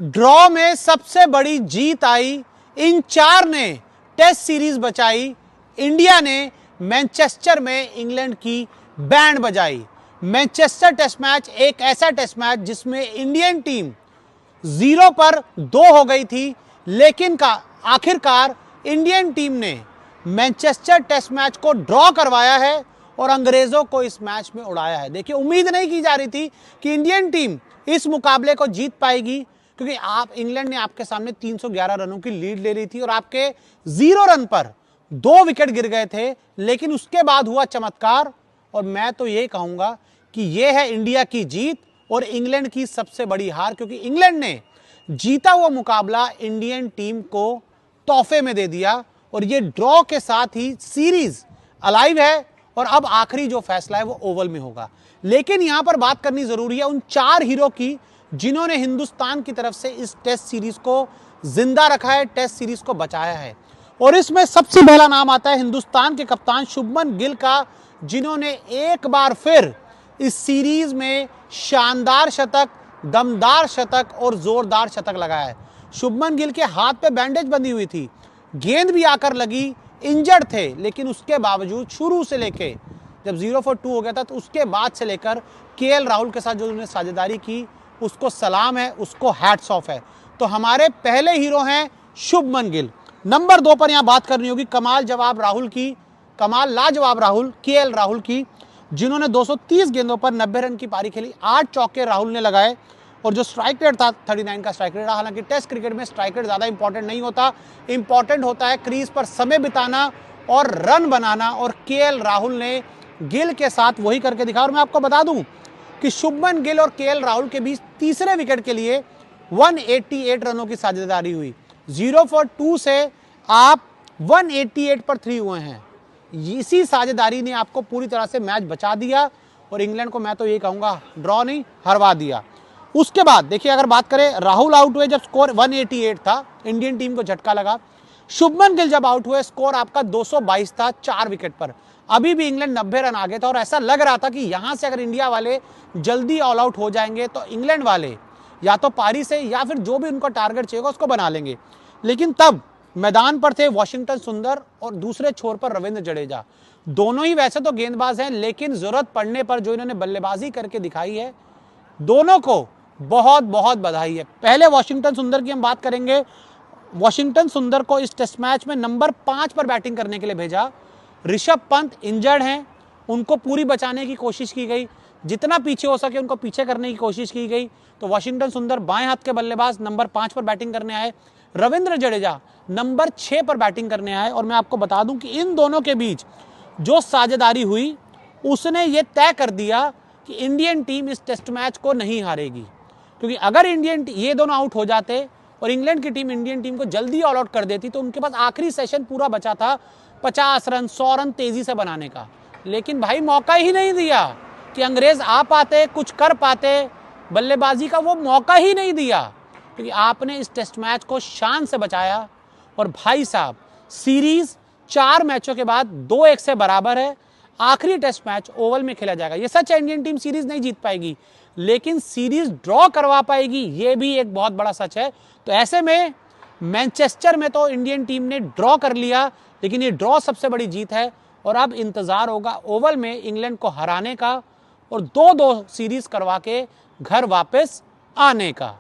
Draw में सबसे बड़ी जीत आई, इन 4 ने टेस्ट सीरीज बचाई। इंडिया ने मैनचेस्टर में इंग्लैंड की बैंड बजाई। मैनचेस्टर टेस्ट मैच एक ऐसा टेस्ट मैच जिसमें इंडियन टीम 0 पर 2 हो गई थी, लेकिन आखिरकार इंडियन टीम ने मैनचेस्टर टेस्ट मैच को ड्रॉ करवाया है और अंग्रेजों को इस मैच में उड़ाया है। देखिए, उम्मीद नहीं की जा रही थी कि इंडियन टीम इस मुकाबले को जीत पाएगी, क्योंकि इंग्लैंड ने आपके सामने 311 रनों की लीड ले रही थी और आपके 0 रन पर 2 विकेट गिर गए थे। लेकिन उसके बाद हुआ चमत्कार, और मैं तो ये कहूंगा कि यह है इंडिया की जीत और इंग्लैंड की सबसे बड़ी हार, क्योंकि इंग्लैंड ने जीता हुआ मुकाबला इंडियन टीम को तोहफे में दे दिया और ये ड्रॉ के साथ ही सीरीज अलाइव है और अब आखिरी जो फैसला है वो ओवल में होगा। लेकिन यहां पर बात करनी जरूरी है उन 4 हीरो की जिन्होंने हिंदुस्तान की तरफ से इस टेस्ट सीरीज को जिंदा रखा है, टेस्ट सीरीज को बचाया है। और इसमें सबसे पहला नाम आता है हिंदुस्तान के कप्तान शुभमन गिल का, जिन्होंने एक बार फिर इस सीरीज में शानदार शतक, दमदार शतक और जोरदार शतक लगाया है। शुभमन गिल के हाथ पे बैंडेज बंधी हुई थी, गेंद भी आकर लगी, इंजर्ड थे, लेकिन उसके बावजूद शुरू से लेके जब 0 for 2 हो गया था तो उसके बाद से लेकर केएल राहुल के साथ जो उन्होंने साझेदारी की उसको सलाम है, उसको हैट्स ऑफ है। तो हमारे पहले हीरो हैं शुभमन गिल। नंबर 2 पर यहां बात करनी होगी कमाल लाजवाब राहुल, केएल राहुल की, जिन्होंने 230 गेंदों पर 90 रन की पारी खेली। 8 चौके राहुल ने लगाए और जो स्ट्राइक रेट था 39 का स्ट्राइक रेट रहा। हालांकि टेस्ट क्रिकेट में स्ट्राइक रेट ज्यादा इंपॉर्टेंट नहीं होता, इंपॉर्टेंट होता है क्रीज पर समय बिताना और रन बनाना, और केएल राहुल ने गिल के साथ वही करके दिखा। और मैं आपको बता दूं कि शुभमन गिल और केएल राहुल के बीच तीसरे विकेट के लिए 188 रनों की साझेदारी हुई। 0 for 2 से आप 188 पर 3 हुए हैं। इसी साझेदारी ने आपको पूरी तरह से मैच बचा दिया और इंग्लैंड को मैं तो ये कहूंगा ड्रॉ नहीं, हरवा दिया। उसके बाद देखिए, अगर बात करें, राहुल आउट हुए जब स्कोर 188 था, इंडियन टीम को झटका लगा। शुभमन गिल जब आउट हुए स्कोर आपका 222 था 4 विकेट पर। अभी भी इंग्लैंड 90 रन आगे था और ऐसा लग रहा था कि यहां से अगर इंडिया वाले जल्दी ऑल आउट हो जाएंगे तो इंग्लैंड वाले या तो पारी से या फिर जो भी उनको टारगेट चाहिए उसको बना लेंगे। लेकिन तब मैदान पर थे वॉशिंगटन सुंदर और दूसरे छोर पर रविंद्र जडेजा। दोनों ही वैसे तो गेंदबाज हैं, लेकिन जरूरत पड़ने पर जो इन्होंने बल्लेबाजी करके दिखाई है, दोनों को बहुत बहुत बधाई है। पहले वॉशिंगटन सुंदर की हम बात करेंगे। वॉशिंगटन सुंदर को इस टेस्ट मैच में नंबर 5 पर बैटिंग करने के लिए भेजा। ऋषभ पंत इंजर्ड हैं, उनको पूरी बचाने की कोशिश की गई, जितना पीछे हो सके उनको पीछे करने की कोशिश की गई। तो वॉशिंगटन सुंदर बाएं हाथ के बल्लेबाज नंबर 5 पर बैटिंग करने आए। रविंद्र जडेजा नंबर 6 पर बैटिंग करने आए। और मैं आपको बता दूं कि इन दोनों के बीच जो साझेदारी हुई उसने ये तय कर दिया कि इंडियन टीम इस टेस्ट मैच को नहीं हारेगी, क्योंकि अगर ये दोनों आउट हो जाते और इंग्लैंड की टीम इंडियन टीम को जल्दी ऑल आउट कर देती तो उनके पास आखिरी सेशन पूरा बचा था 50 रन 100 रन तेजी से बनाने का। लेकिन भाई मौका ही नहीं दिया कि अंग्रेज आ पाते, कुछ कर पाते, बल्लेबाजी का वो मौका ही नहीं दिया, क्योंकि आपने इस टेस्ट मैच को शान से बचाया। और भाई साहब, सीरीज 4 मैचों के बाद 2-1 से बराबर है। आखिरी टेस्ट मैच ओवल में खेला जाएगा। ये सच है, इंडियन टीम सीरीज नहीं जीत पाएगी, लेकिन सीरीज ड्रॉ करवा पाएगी, ये भी एक बहुत बड़ा सच है। तो ऐसे में मैनचेस्टर में तो इंडियन टीम ने ड्रॉ कर लिया, लेकिन ये ड्रॉ सबसे बड़ी जीत है और अब इंतजार होगा ओवल में इंग्लैंड को हराने का और 2-2 सीरीज करवा के घर वापस आने का।